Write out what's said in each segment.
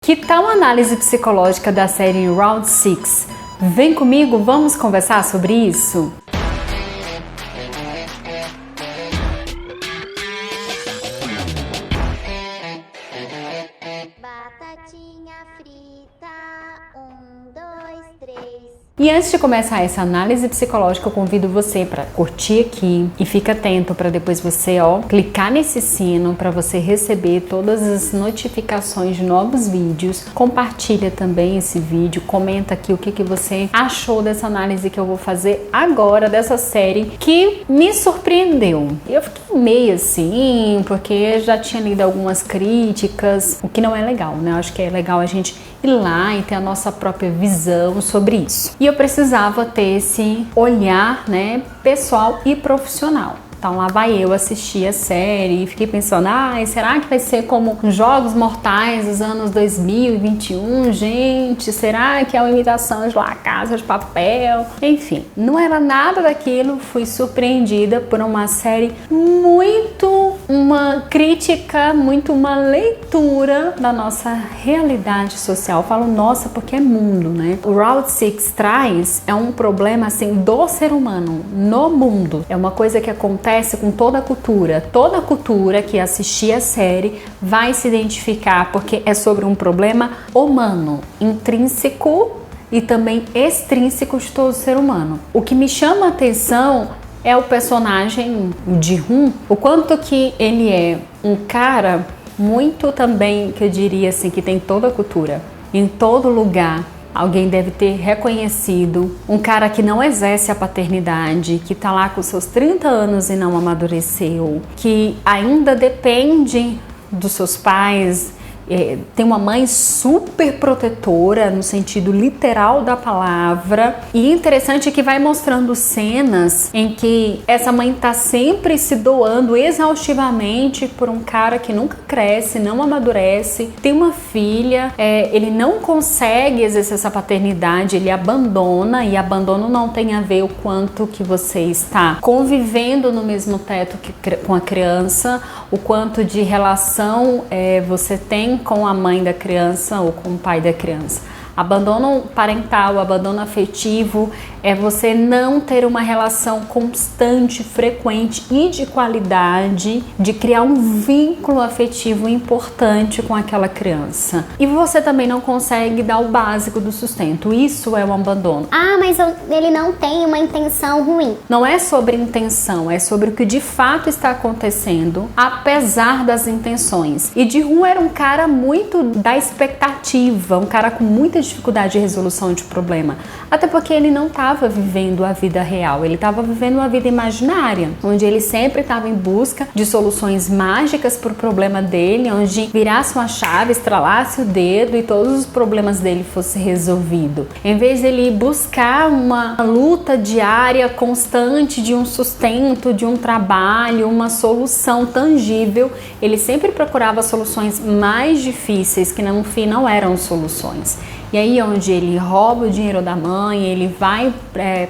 Que tal a análise psicológica da série Round 6? Vem comigo, vamos conversar sobre isso? Batatinha frita, 1, 2, 3. E antes de começar essa análise psicológica, eu convido você para curtir aqui e fica atento para depois você, clicar nesse sino para você receber todas as notificações de novos vídeos. Compartilha também esse vídeo, comenta aqui o que você achou dessa análise que eu vou fazer agora dessa série que me surpreendeu. Eu fiquei meio assim, porque já tinha lido algumas críticas, o que não é legal, né? Eu acho que é legal a gente ir lá e ter a nossa própria visão sobre isso. E eu precisava ter esse olhar, né, pessoal e profissional. Então lá vai eu assistir a série e fiquei pensando, será que vai ser como Jogos Mortais dos anos 2021? Gente, será que é uma imitação de La Casa de Papel? Enfim, não era nada daquilo, fui surpreendida por uma série uma crítica, muito uma leitura da nossa realidade social. Eu falo nossa porque é mundo, né? O Round 6 traz um problema assim do ser humano no mundo. É uma coisa que acontece com toda a cultura. Toda a cultura que assistir a série vai se identificar porque é sobre um problema humano, intrínseco e também extrínseco de todo ser humano. O que me chama a atenção é o personagem Ji-hoon, o quanto que ele é um cara muito também, que eu diria assim, que tem toda a cultura, em todo lugar. Alguém deve ter reconhecido, um cara que não exerce a paternidade, que tá lá com seus 30 anos e não amadureceu, que ainda depende dos seus pais, tem uma mãe super protetora no sentido literal da palavra. E interessante que vai mostrando cenas em que essa mãe tá sempre se doando exaustivamente por um cara que nunca cresce, não amadurece, tem uma filha, ele não consegue exercer essa paternidade, ele abandona, e abandono não tem a ver o quanto que você está convivendo no mesmo teto com a criança, o quanto de relação você tem com a mãe da criança ou com o pai da criança. Abandono parental, abandono afetivo é você não ter uma relação constante, frequente e de qualidade, de criar um vínculo afetivo importante com aquela criança. E você também não consegue dar o básico do sustento. Isso é um abandono. Mas ele não tem uma intenção ruim. Não é sobre intenção, é sobre o que de fato está acontecendo, apesar das intenções. E Ji-hoon era um cara muito da expectativa, um cara com muita dificuldade de resolução de problema, até porque ele não estava vivendo a vida real, ele estava vivendo uma vida imaginária, onde ele sempre estava em busca de soluções mágicas para o problema dele, onde virasse uma chave, estralasse o dedo e todos os problemas dele fossem resolvidos. Em vez dele buscar uma luta diária constante de um sustento, de um trabalho, uma solução tangível, ele sempre procurava soluções mais difíceis que no fim não eram soluções. E aí onde ele rouba o dinheiro da mãe, ele vai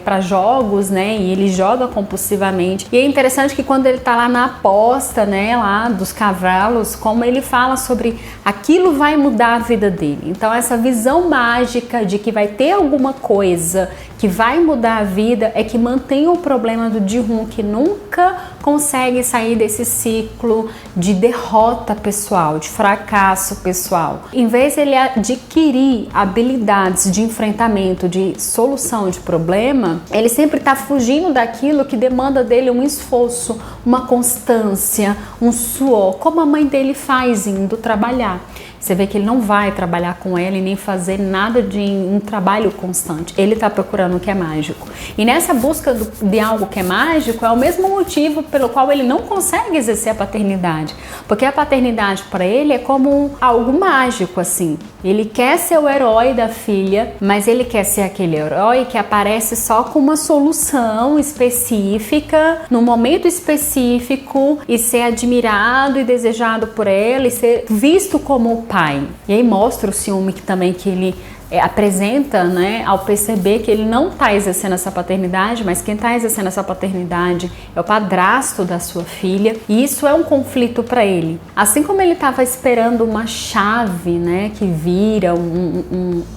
para jogos, né, e ele joga compulsivamente. E é interessante que quando ele tá lá na aposta, né, lá dos cavalos, como ele fala sobre aquilo vai mudar a vida dele. Então essa visão mágica de que vai ter alguma coisa que vai mudar a vida é que mantém o problema do Ji-hoon, que nunca consegue sair desse ciclo de derrota pessoal, de fracasso pessoal. Em vez de ele adquirir habilidades de enfrentamento, de solução de problema, ele sempre está fugindo daquilo que demanda dele um esforço, uma constância, um suor, como a mãe dele faz indo trabalhar. Você vê que ele não vai trabalhar com ela e nem fazer nada de um trabalho constante. Ele está procurando o que é mágico. E nessa busca de algo que é mágico, é o mesmo motivo pelo qual ele não consegue exercer a paternidade. Porque a paternidade para ele é como algo mágico, assim. Ele quer ser o herói da filha, mas ele quer ser aquele herói que aparece só com uma solução específica, num momento específico, e ser admirado e desejado por ela, e ser visto como o pai. E aí mostra o ciúme que ele apresenta, né, ao perceber que ele não está exercendo essa paternidade, mas quem está exercendo essa paternidade é o padrasto da sua filha, e isso é um conflito para ele. Assim como ele estava esperando uma chave, né, que vira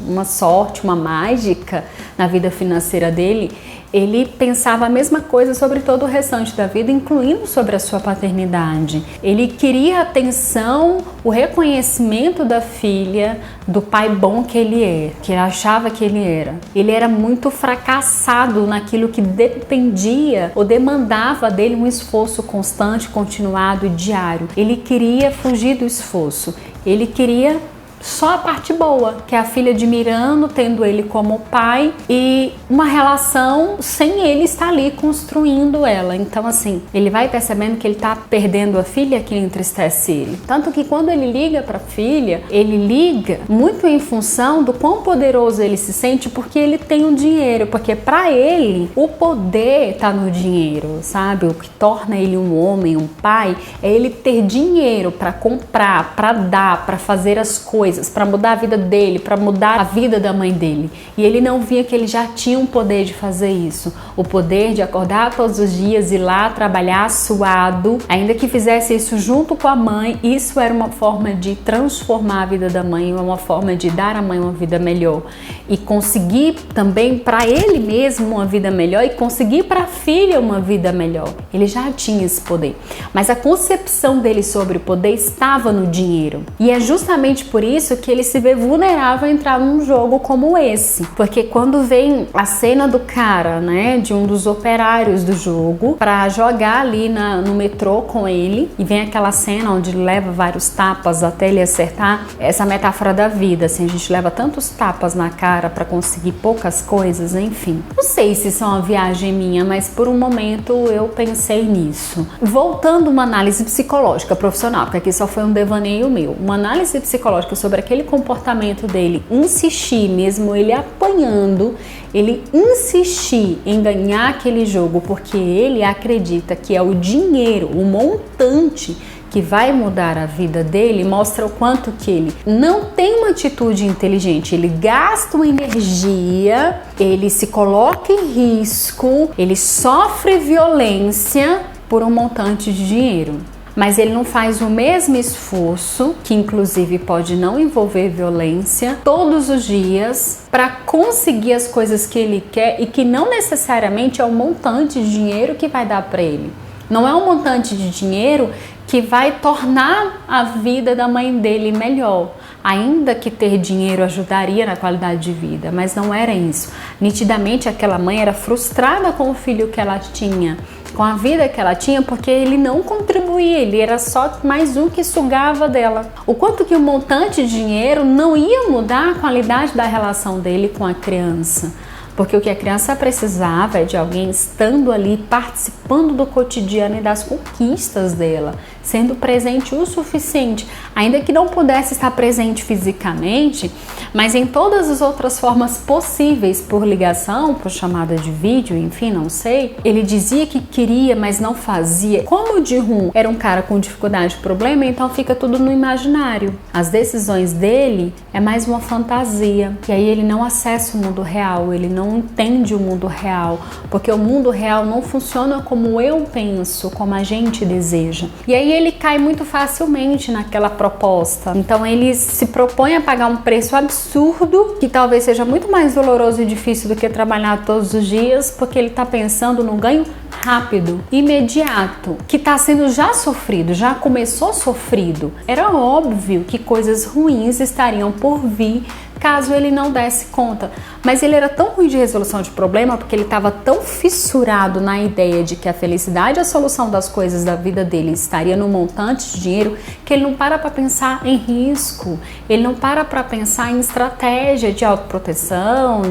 uma sorte, uma mágica na vida financeira dele, ele pensava a mesma coisa sobre todo o restante da vida, incluindo sobre a sua paternidade. Ele queria a atenção, o reconhecimento da filha, do pai bom que ele é, que ele achava que ele era. Ele era muito fracassado naquilo que dependia ou demandava dele um esforço constante, continuado e diário. Ele queria fugir do esforço. Ele queria só a parte boa, que é a filha admirando, tendo ele como pai e uma relação sem ele estar ali construindo ela. Então assim, ele vai percebendo que ele está perdendo a filha, que entristece ele. Tanto que quando ele liga para a filha, ele liga muito em função do quão poderoso ele se sente, porque ele tem o dinheiro, porque para ele o poder está no dinheiro, sabe? O que torna ele um homem, um pai, é ele ter dinheiro para comprar, para dar, para fazer as coisas, para mudar a vida dele, para mudar a vida da mãe dele. E ele não via que ele já tinha um poder de fazer isso. O poder de acordar todos os dias, ir lá trabalhar suado, ainda que fizesse isso junto com a mãe. Isso era uma forma de transformar a vida da mãe, uma forma de dar à mãe uma vida melhor. E conseguir também para ele mesmo uma vida melhor e conseguir para a filha uma vida melhor. Ele já tinha esse poder. Mas a concepção dele sobre o poder estava no dinheiro. E é justamente por isso que ele se vê vulnerável a entrar num jogo como esse. Porque quando vem a cena do cara, né, de um dos operários do jogo, pra jogar ali no metrô com ele, e vem aquela cena onde ele leva vários tapas até ele acertar, essa metáfora da vida, assim, a gente leva tantos tapas na cara pra conseguir poucas coisas, enfim. Não sei se isso é uma viagem minha, mas por um momento eu pensei nisso. Voltando uma análise psicológica profissional, porque aqui só foi um devaneio meu, uma análise psicológica sobre aquele comportamento dele, insistir, mesmo ele apanhando, ele insistir em ganhar aquele jogo porque ele acredita que é o dinheiro, o montante que vai mudar a vida dele, mostra o quanto que ele não tem uma atitude inteligente, ele gasta uma energia, ele se coloca em risco, ele sofre violência por um montante de dinheiro. Mas ele não faz o mesmo esforço, que inclusive pode não envolver violência, todos os dias para conseguir as coisas que ele quer e que não necessariamente é o montante de dinheiro que vai dar para ele. Não é um montante de dinheiro que vai tornar a vida da mãe dele melhor. Ainda que ter dinheiro ajudaria na qualidade de vida, mas não era isso. Nitidamente aquela mãe era frustrada com o filho que ela tinha, com a vida que ela tinha, porque ele não contribuía, ele era só mais um que sugava dela. O quanto que o montante de dinheiro não ia mudar a qualidade da relação dele com a criança. Porque o que a criança precisava é de alguém estando ali, participando do cotidiano e das conquistas dela, sendo presente o suficiente, ainda que não pudesse estar presente fisicamente, mas em todas as outras formas possíveis, por ligação, por chamada de vídeo, enfim, não sei. Ele dizia que queria, mas não fazia. Como o Ji-hoon era um cara com dificuldade de problema, então fica tudo no imaginário. As decisões dele é mais uma fantasia, e aí ele não acessa o mundo real, ele não entende o mundo real, porque o mundo real não funciona como eu penso, como a gente deseja. E aí ele cai muito facilmente naquela proposta. Então ele se propõe a pagar um preço absurdo, que talvez seja muito mais doloroso e difícil do que trabalhar todos os dias, porque ele está pensando no ganho rápido, imediato, que está sendo já sofrido, já começou sofrido. Era óbvio que coisas ruins estariam por vir caso ele não desse conta. Mas ele era tão ruim de resolução de problema, porque ele estava tão fissurado na ideia de que a felicidade e a solução das coisas da vida dele estaria no montante de dinheiro, que ele não para pensar em risco, ele não para pensar em estratégia de autoproteção,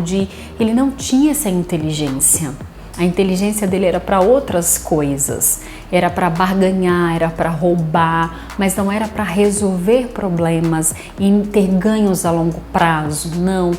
ele não tinha essa inteligência. A inteligência dele era para outras coisas, era para barganhar, era para roubar, mas não era para resolver problemas e ter ganhos a longo prazo, não.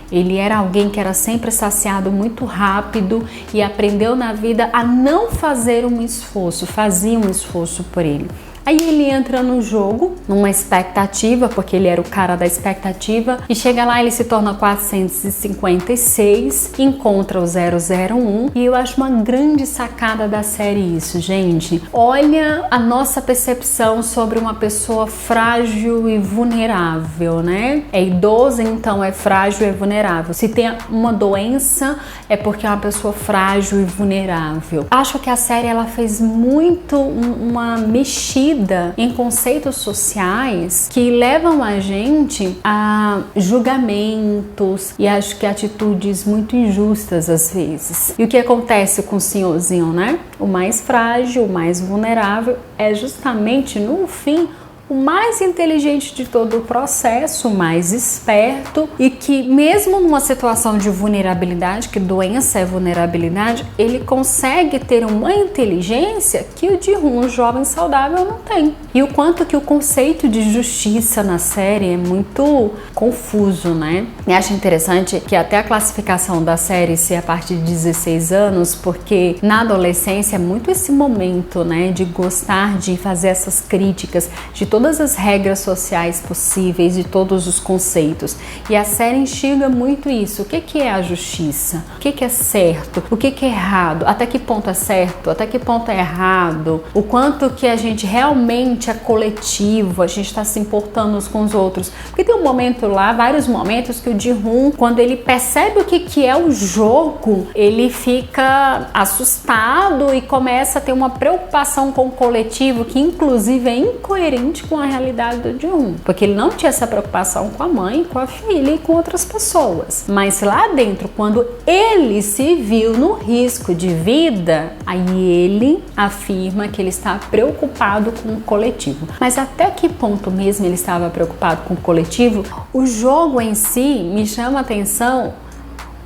Ele era alguém que era sempre saciado muito rápido e aprendeu na vida a não fazer um esforço, fazia um esforço por ele. Aí ele entra no jogo, numa expectativa, porque ele era o cara da expectativa, e chega lá, ele se torna 456, encontra o 001, e eu acho uma grande sacada da série isso, gente. Olha a nossa percepção sobre uma pessoa frágil e vulnerável, né? É idoso, então é frágil e vulnerável. Se tem uma doença, é porque é uma pessoa frágil e vulnerável. Acho que a série ela fez muito uma mexida em conceitos sociais que levam a gente a julgamentos e acho que atitudes muito injustas às vezes. E o que acontece com o senhorzinho, né? O mais frágil, o mais vulnerável é justamente no fim o mais inteligente de todo o processo, o mais esperto e que mesmo numa situação de vulnerabilidade, que doença é vulnerabilidade, ele consegue ter uma inteligência que o Ji-hoon, um jovem saudável, não tem. E o quanto que o conceito de justiça na série é muito confuso, né? E acho interessante que até a classificação da série ser a partir de 16 anos, porque na adolescência é muito esse momento, né, de gostar de fazer essas críticas, de todas as regras sociais possíveis, de todos os conceitos. E a série enxerga muito isso. O que é a justiça? O que é certo? O que é errado? Até que ponto é certo? Até que ponto é errado? O quanto que a gente realmente é coletivo, a gente está se importando uns com os outros. Porque tem um momento lá, vários momentos, que o Ji-hoon, quando ele percebe o que é o jogo, ele fica assustado e começa a ter uma preocupação com o coletivo que inclusive é incoerente com a realidade do Ji-hoon, porque ele não tinha essa preocupação com a mãe, com a filha e com outras pessoas. Mas lá dentro, quando ele se viu no risco de vida, aí ele afirma que ele está preocupado com o coletivo. Mas até que ponto mesmo ele estava preocupado com o coletivo? O jogo em si me chama a atenção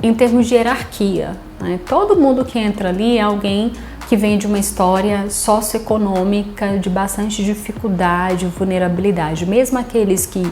em termos de hierarquia, né? Todo mundo que entra ali é alguém que vem de uma história socioeconômica de bastante dificuldade, vulnerabilidade. Mesmo aqueles que,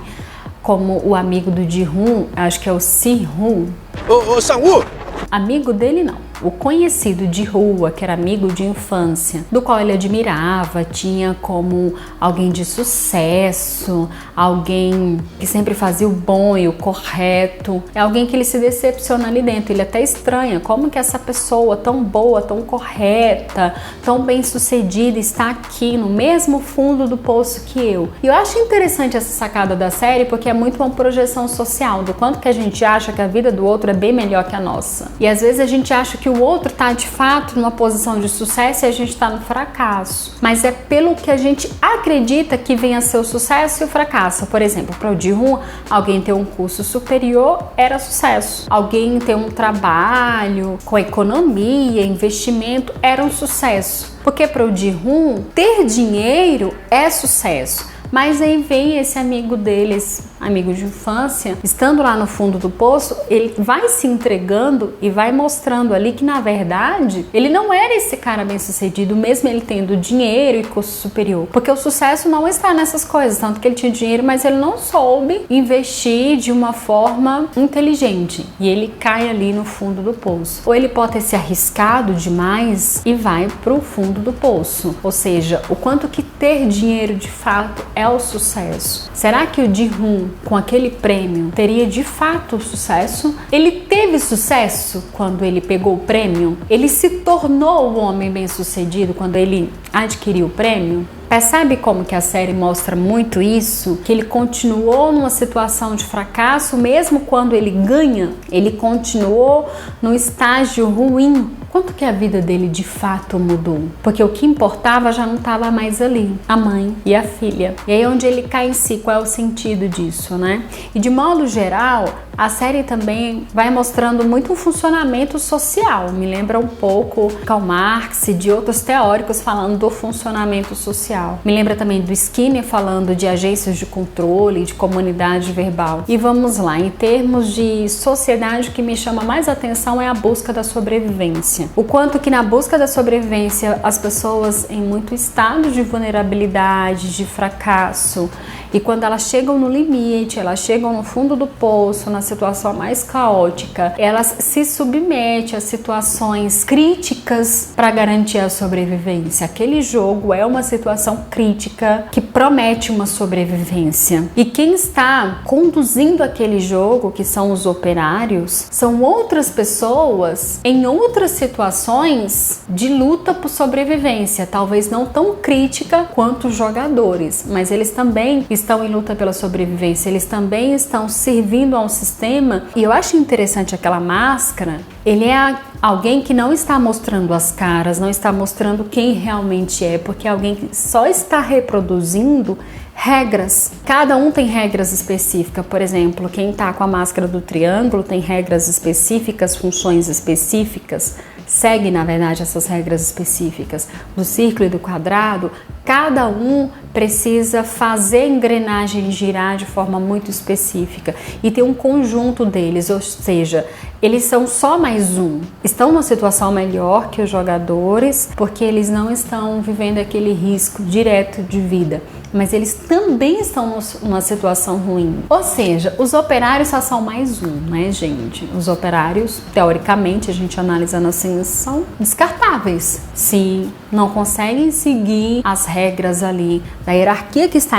como o amigo do Ji-hoon, acho que é o Si-hoon. Ô, Sang-woo! Amigo dele não. O conhecido de rua, que era amigo de infância, do qual ele admirava, tinha como alguém de sucesso, alguém que sempre fazia o bom e o correto, é alguém que ele se decepciona ali dentro, ele até estranha como que essa pessoa tão boa, tão correta, tão bem sucedida está aqui no mesmo fundo do poço que eu. E eu acho interessante essa sacada da série porque é muito uma projeção social do quanto que a gente acha que a vida do outro é bem melhor que a nossa. E às vezes a gente acha que o outro está de fato numa posição de sucesso e a gente está no fracasso. Mas é pelo que a gente acredita que vem a ser o sucesso e o fracasso. Por exemplo, para o Ji-hoon, alguém ter um curso superior era sucesso. Alguém ter um trabalho com economia, investimento era um sucesso. Porque para o Ji-hoon, ter dinheiro é sucesso. Mas aí vem esse amigo dele, esse amigo de infância, estando lá no fundo do poço, ele vai se entregando e vai mostrando ali que, na verdade, ele não era esse cara bem-sucedido, mesmo ele tendo dinheiro e curso superior. Porque o sucesso não está nessas coisas, tanto que ele tinha dinheiro, mas ele não soube investir de uma forma inteligente. E ele cai ali no fundo do poço. Ou ele pode ter se arriscado demais e vai pro fundo do poço. Ou seja, o quanto que ter dinheiro de fato é o sucesso. Será que o Ji-hoon, com aquele prêmio, teria de fato sucesso? Ele teve sucesso quando ele pegou o prêmio? Ele se tornou o homem bem-sucedido quando ele adquiriu o prêmio? Percebe como que a série mostra muito isso? Que ele continuou numa situação de fracasso, mesmo quando ele ganha, ele continuou num estágio ruim. Quanto que a vida dele de fato mudou? Porque o que importava já não estava mais ali, a mãe e a filha. E aí onde ele cai em si, qual é o sentido disso, né? E de modo geral, a série também vai mostrando muito um funcionamento social. Me lembra um pouco Karl Marx e de outros teóricos falando do funcionamento social. Me lembra também do Skinner falando de agências de controle, de comunidade verbal. E vamos lá, em termos de sociedade, o que me chama mais atenção é a busca da sobrevivência. sobrevivência. O quanto que na busca da sobrevivência as pessoas em muito estado de vulnerabilidade, de fracasso, e quando elas chegam no limite, elas chegam no fundo do poço, na situação mais caótica, elas se submetem a situações críticas para garantir a sobrevivência. Aquele jogo é uma situação crítica que promete uma sobrevivência. E quem está conduzindo aquele jogo, que são os operários, são outras pessoas em outras situações de luta por sobrevivência, talvez não tão crítica quanto os jogadores, mas eles também estão em luta pela sobrevivência, eles também estão servindo a um sistema. E eu acho interessante aquela máscara, ele é alguém que não está mostrando as caras, não está mostrando quem realmente é, porque é alguém que só está reproduzindo regras. Cada um tem regras específicas. Por exemplo, quem está com a máscara do triângulo tem regras específicas, funções específicas, segue na verdade essas regras específicas. Do círculo e do quadrado, cada um precisa fazer a engrenagem girar de forma muito específica e tem um conjunto deles, ou seja, eles são só mais um. Estão numa situação melhor que os jogadores porque eles não estão vivendo aquele risco direto de vida, mas eles também estão numa situação ruim. Ou seja, os operários só são mais um, né, gente? Os operários, teoricamente, a gente analisando assim, são descartáveis. Se não conseguem seguir as regras ali da hierarquia que está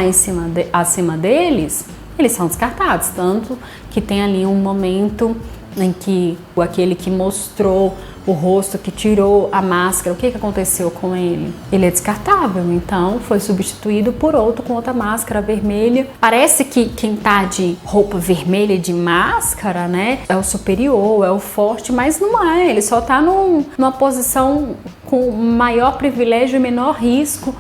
acima deles, eles são descartados. Tanto que tem ali um momento em que aquele que mostrou o rosto, que tirou a máscara, o que aconteceu com ele? Ele é descartável, então foi substituído por outro com outra máscara vermelha. Parece que quem tá de roupa vermelha e de máscara, né, é o superior, é o forte, mas não é, ele só tá numa posição com maior privilégio e menor risco.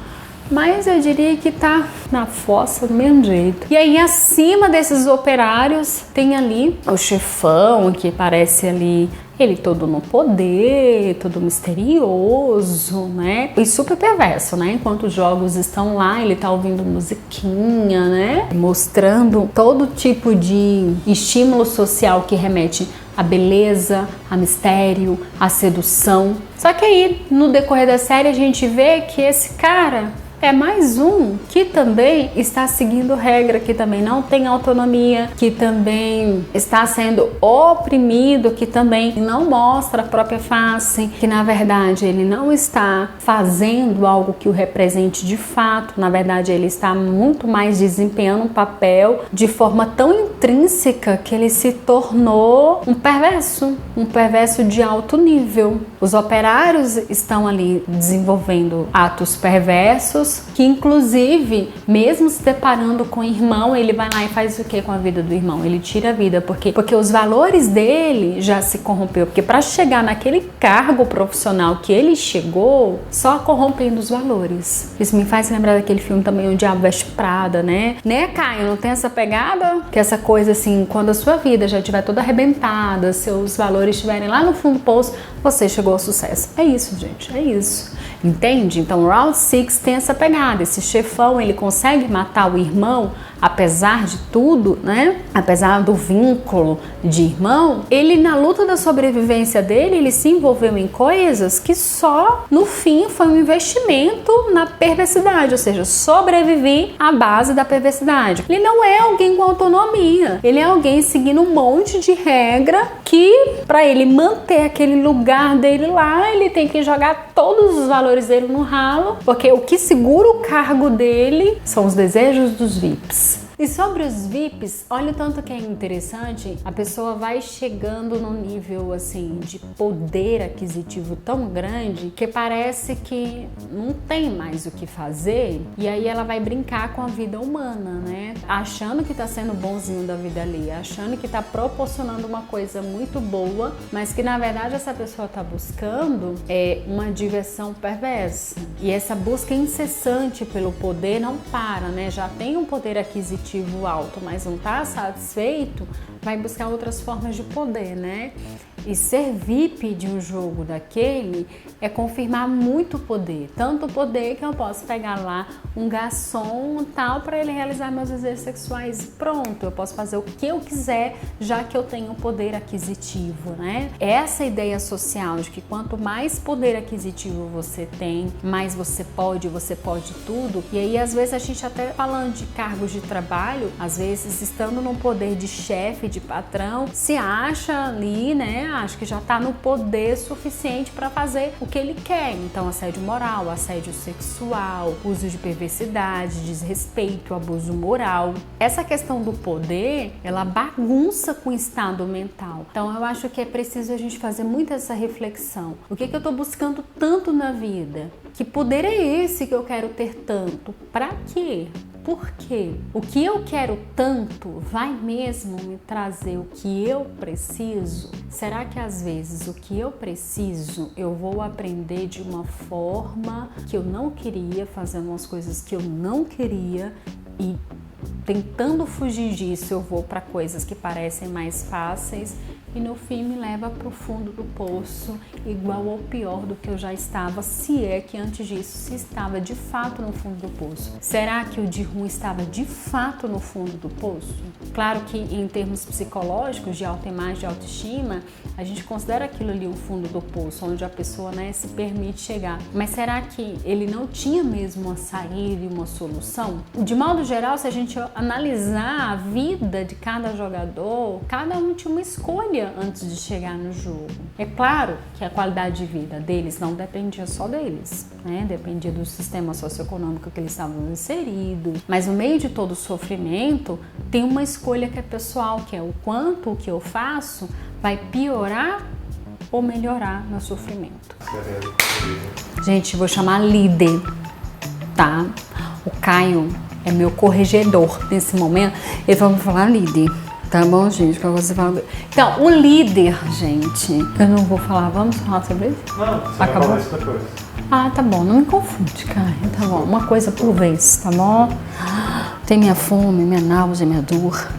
Mas eu diria que tá na fossa do mesmo jeito. E aí, acima desses operários, tem ali o chefão, que parece ali, ele todo no poder, todo misterioso, né? E super perverso, né? Enquanto os jogos estão lá, ele tá ouvindo musiquinha, né? Mostrando todo tipo de estímulo social que remete a beleza, a mistério, a sedução. Só que aí, no decorrer da série, a gente vê que esse cara é mais um que também está seguindo regra, que também não tem autonomia, que também está sendo oprimido, que também não mostra a própria face, que na verdade ele não está fazendo algo que o represente de fato, na verdade ele está muito mais desempenhando um papel de forma tão intrínseca que ele se tornou um perverso de alto nível. Os operários estão ali desenvolvendo atos perversos, que inclusive, mesmo se deparando com o irmão, ele vai lá e faz o que com a vida do irmão? Ele tira a vida, porque os valores dele já se corrompeu, porque para chegar naquele cargo profissional que ele chegou, só corrompendo os valores. Isso me faz lembrar daquele filme também, O Diabo Veste Prada, né? Né, Caio? Não tem essa pegada? Que essa coisa assim, quando a sua vida já estiver toda arrebentada, seus valores estiverem lá no fundo do poço, você chegou ao sucesso. É isso, gente, é isso. Entende? Então, Round 6 tem essa pegada. Esse chefão, ele consegue matar o irmão, apesar de tudo, né? Apesar do vínculo de irmão, ele na luta da sobrevivência dele, ele se envolveu em coisas que só no fim foi um investimento na perversidade, ou seja, sobreviver à base da perversidade. Ele não é alguém com autonomia, ele é alguém seguindo um monte de regra que, para ele manter aquele lugar dele lá, ele tem que jogar todos os valores dele no ralo, porque o que segura o cargo dele são os desejos dos VIPs. E sobre os VIPs, olha o tanto que é interessante, a pessoa vai chegando num nível assim de poder aquisitivo tão grande que parece que não tem mais o que fazer, e aí ela vai brincar com a vida humana, né? Achando que tá sendo bonzinho da vida ali, achando que tá proporcionando uma coisa muito boa, mas que na verdade essa pessoa tá buscando uma diversão perversa. E essa busca incessante pelo poder não para, né? Já tem um poder aquisitivo alto, mas não está satisfeito, vai buscar outras formas de poder, né? E ser VIP de um jogo daquele é confirmar muito poder. Tanto poder que eu posso pegar lá um garçom tal para ele realizar meus desejos sexuais. Pronto, eu posso fazer o que eu quiser, já que eu tenho poder aquisitivo, né? Essa ideia social de que quanto mais poder aquisitivo você tem, mais você pode tudo. E aí, às vezes, a gente até falando de cargos de trabalho, às vezes, estando no poder de chefe, de patrão, se acha ali, né? Acho que já tá no poder suficiente para fazer o que ele quer. Então, assédio moral, assédio sexual, uso de perversidade, desrespeito, abuso moral. Essa questão do poder, ela bagunça com o estado mental. Então, eu acho que é preciso a gente fazer muito essa reflexão. O que eu tô buscando tanto na vida? Que poder é esse que eu quero ter tanto? Pra quê? Por quê? O que eu quero tanto vai mesmo me trazer o que eu preciso? Será que às vezes o que eu preciso eu vou aprender de uma forma que eu não queria, fazendo umas coisas que eu não queria e tentando fugir disso eu vou para coisas que parecem mais fáceis e no fim me leva para o fundo do poço, igual ou pior do que eu já estava, se é que antes disso se estava de fato no fundo do poço. Será que o de ruim estava de fato no fundo do poço? Claro que em termos psicológicos, de autoimagem, de autoestima, a gente considera aquilo ali um fundo do poço, onde a pessoa, né, se permite chegar. Mas será que ele não tinha mesmo uma saída e uma solução? De modo geral, se a gente analisar a vida de cada jogador, cada um tinha uma escolha antes de chegar no jogo. É claro que a qualidade de vida deles não dependia só deles, né? Dependia do sistema socioeconômico que eles estavam inseridos, mas no meio de todo o sofrimento tem uma escolha que é pessoal, que é o quanto o que eu faço vai piorar ou melhorar meu sofrimento. Gente, vou chamar líder, tá? O Caio é meu corregedor nesse momento. Ele vai me falar líder. Tá bom, gente? Pra você falar. Então, o líder, gente. Eu não vou falar. Vamos falar sobre isso? Não, você acabou? vai falar isso depois. Ah, tá bom. Não me confunde, cara. Tá bom. Uma coisa por vez, tá bom? Tem minha fome, minha náusea, minha dor.